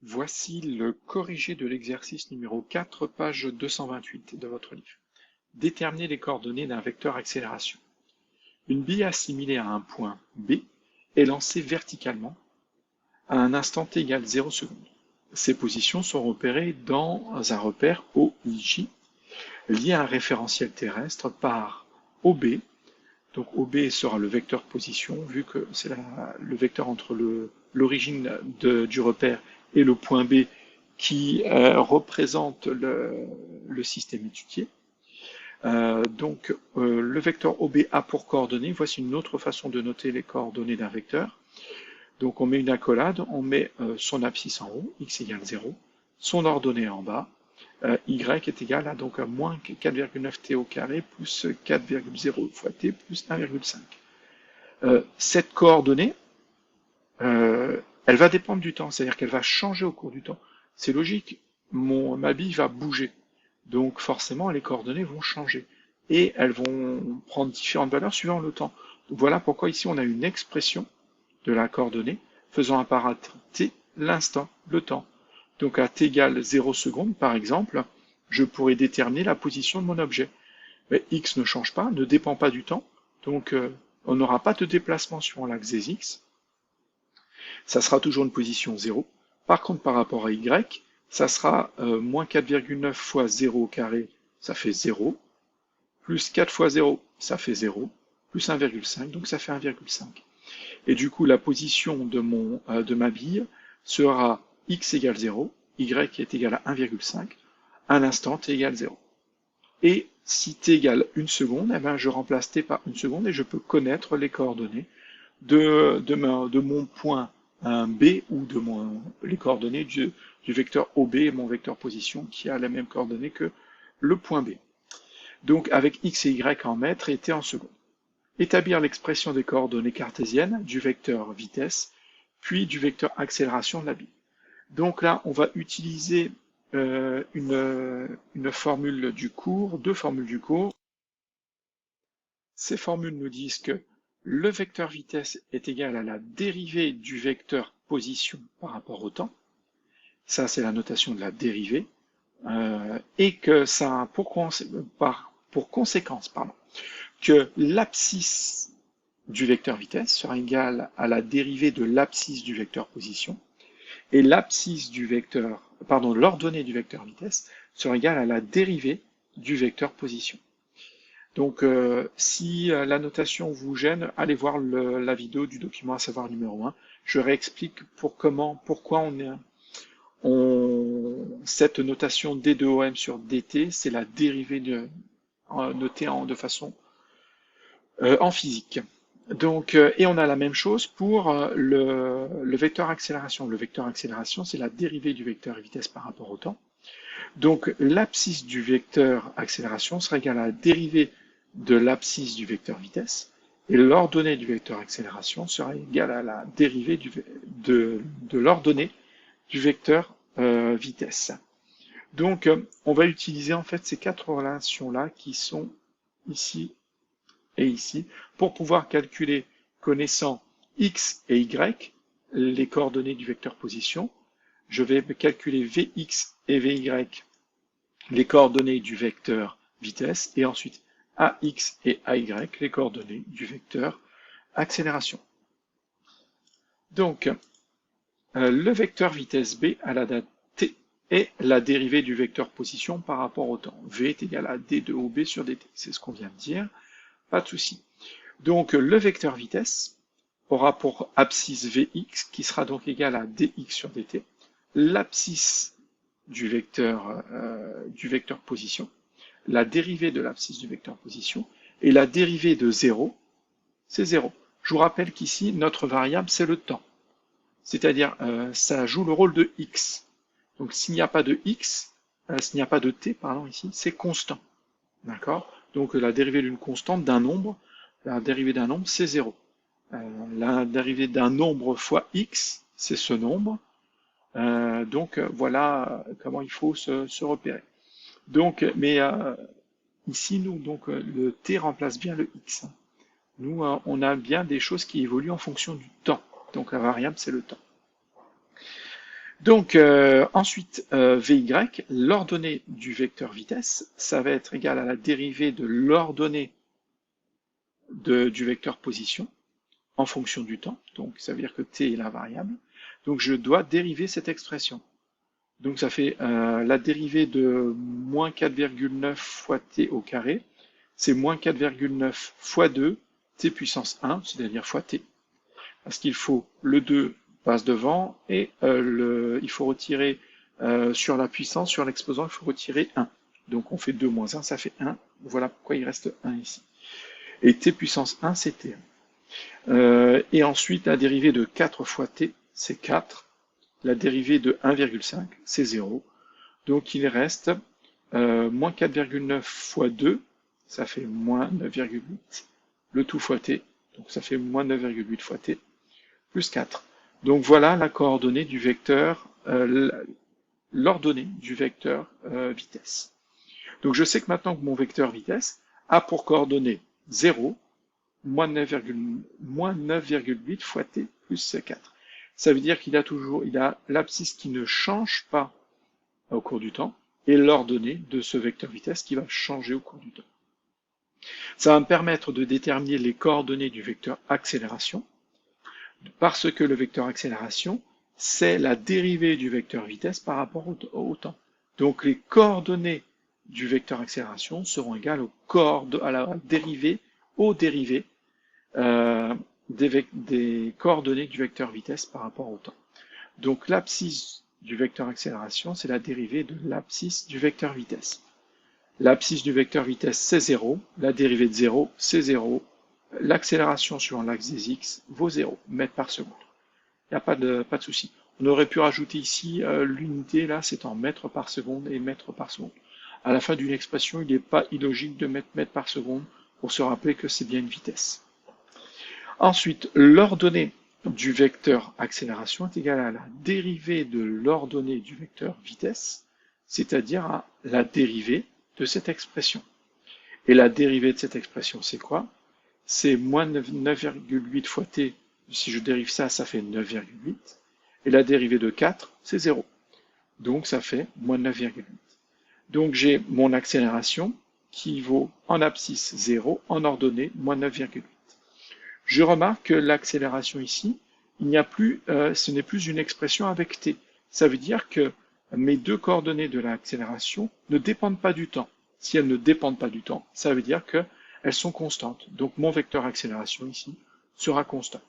Voici le corrigé de l'exercice numéro 4, page 228 de votre livre. Déterminer les coordonnées d'un vecteur accélération. Une bille assimilée à un point B est lancée verticalement à un instant t égale 0 secondes. Ces positions sont repérées dans un repère OIJ lié à un référentiel terrestre par OB. Donc OB sera le vecteur position, vu que c'est le vecteur entre l'origine du repère et le point B qui représente le système étudié. Le vecteur OB a pour coordonnées, voici une autre façon de noter les coordonnées d'un vecteur. Donc on met une accolade, on met son abscisse en haut, x égale 0, son ordonnée en bas, y est égal à donc à moins 4,9t au carré plus 4,0 fois t plus 1,5. Cette coordonnée, elle va dépendre du temps, c'est-à-dire qu'elle va changer au cours du temps. C'est logique, ma bille va bouger, donc forcément les coordonnées vont changer, et elles vont prendre différentes valeurs suivant le temps. Donc voilà pourquoi ici on a une expression de la coordonnée faisant apparaître t l'instant, le temps. Donc à t égale 0 secondes, par exemple, je pourrais déterminer la position de mon objet. Mais x ne change pas, ne dépend pas du temps, donc on n'aura pas de déplacement sur l'axe des x. Ça sera toujours une position 0. Par contre, par rapport à y, ça sera moins 4,9 fois 0 au carré, ça fait 0, plus 4 fois 0, ça fait 0, plus 1,5, donc ça fait 1,5. Et du coup, la position de ma bille sera x égale 0, y est égal à 1,5, à l'instant t égale 0. Et si t égale 1 seconde, eh ben, je remplace t par 1 seconde et je peux connaître les coordonnées de mon point B ou les coordonnées du vecteur OB, mon vecteur position, qui a la même coordonnée que le point B. Donc avec x et y en mètres et t en secondes. Établir l'expression des coordonnées cartésiennes du vecteur vitesse, puis du vecteur accélération de la bille. Donc là, on va utiliser une formule du cours, deux formules du cours. Ces formules nous disent que le vecteur vitesse est égal à la dérivée du vecteur position par rapport au temps. Ça, c'est la notation de la dérivée. Et que ça a pour conséquence que l'abscisse du vecteur vitesse sera égale à la dérivée de l'abscisse du vecteur position, et l'ordonnée du vecteur vitesse sera égale à la dérivée du vecteur position. Donc, si la notation vous gêne, allez voir la vidéo du document à savoir numéro 1. Je réexplique pourquoi cette notation d2om sur dt, c'est la dérivée notée de façon en physique. Donc, et on a la même chose pour le vecteur accélération. Le vecteur accélération, c'est la dérivée du vecteur vitesse par rapport au temps. Donc, l'abscisse du vecteur accélération sera égale à la dérivée de l'abscisse du vecteur vitesse, et l'ordonnée du vecteur accélération sera égale à la dérivée de l'ordonnée du vecteur vitesse. Donc, on va utiliser en fait ces quatre relations-là qui sont ici et ici, pour pouvoir calculer, connaissant x et y, les coordonnées du vecteur position. Je vais calculer vx et vy, les coordonnées du vecteur vitesse, et ensuite ax et ay, les coordonnées du vecteur accélération. Donc, le vecteur vitesse b à la date t est la dérivée du vecteur position par rapport au temps. V est égal à d de OB sur dt. C'est ce qu'on vient de dire. Pas de souci. Donc, le vecteur vitesse aura pour abscisse Vx, qui sera donc égal à dx sur dt, l'abscisse du vecteur position, la dérivée de l'abscisse du vecteur position, et la dérivée de 0, c'est 0. Je vous rappelle qu'ici, notre variable, c'est le temps. C'est-à-dire, ça joue le rôle de x. Donc, s'il n'y a pas de x, s'il n'y a pas de t, pardon, ici, c'est constant. D'accord? Donc la dérivée d'une constante, d'un nombre, la dérivée d'un nombre, c'est 0. La dérivée d'un nombre fois x, c'est ce nombre. Donc voilà comment il faut se repérer. Donc, mais ici, nous, donc le t remplace bien le x. Nous, on a bien des choses qui évoluent en fonction du temps. Donc la variable, c'est le temps. Donc ensuite, Vy, l'ordonnée du vecteur vitesse, ça va être égal à la dérivée de l'ordonnée du vecteur position en fonction du temps. Donc ça veut dire que t est la variable. Donc je dois dériver cette expression. Donc ça fait la dérivée de moins 4,9 fois t au carré, c'est moins 4,9 fois 2, t puissance 1, c'est-à-dire fois t. Parce qu'il faut le 2 passe devant et il faut retirer sur la puissance, sur l'exposant, il faut retirer 1. Donc on fait 2 moins 1, ça fait 1. Voilà pourquoi il reste 1 ici. Et t puissance 1, c'est t1. Et ensuite, la dérivée de 4 fois t, c'est 4. La dérivée de 1,5, c'est 0. Donc il reste moins 4,9 fois 2, ça fait moins 9,8. Le tout fois t, donc ça fait moins 9,8 fois t, plus 4. Donc voilà la coordonnée du vecteur, l'ordonnée du vecteur vitesse. Donc je sais que maintenant que mon vecteur vitesse a pour coordonnée 0, moins 9,8 fois t plus 4. Ça veut dire qu'il a l'abscisse qui ne change pas au cours du temps et l'ordonnée de ce vecteur vitesse qui va changer au cours du temps. Ça va me permettre de déterminer les coordonnées du vecteur accélération parce que le vecteur accélération, c'est la dérivée du vecteur vitesse par rapport au temps. Donc les coordonnées du vecteur accélération seront égales à la dérivée, aux dérivées des coordonnées du vecteur vitesse par rapport au temps. Donc l'abscisse du vecteur accélération, c'est la dérivée de l'abscisse du vecteur vitesse. L'abscisse du vecteur vitesse, c'est 0, la dérivée de 0, c'est 0, l'accélération suivant l'axe des x vaut 0 mètres par seconde. Il n'y a pas de souci. On aurait pu rajouter ici l'unité, là, c'est en mètres par seconde et mètres par seconde. À la fin d'une expression, il n'est pas illogique de mettre mètres par seconde pour se rappeler que c'est bien une vitesse. Ensuite, l'ordonnée du vecteur accélération est égale à la dérivée de l'ordonnée du vecteur vitesse, c'est-à-dire à la dérivée de cette expression. Et la dérivée de cette expression, c'est quoi? C'est moins 9,8 fois t. Si je dérive ça, ça fait 9,8. Et la dérivée de 4, c'est 0. Donc ça fait moins 9,8. Donc j'ai mon accélération qui vaut en abscisse 0, en ordonnée moins 9,8. Je remarque que l'accélération ici, ce n'est plus une expression avec t. Ça veut dire que mes deux coordonnées de l'accélération ne dépendent pas du temps. Si elles ne dépendent pas du temps, ça veut dire qu'elles sont constantes. Donc mon vecteur accélération ici sera constant.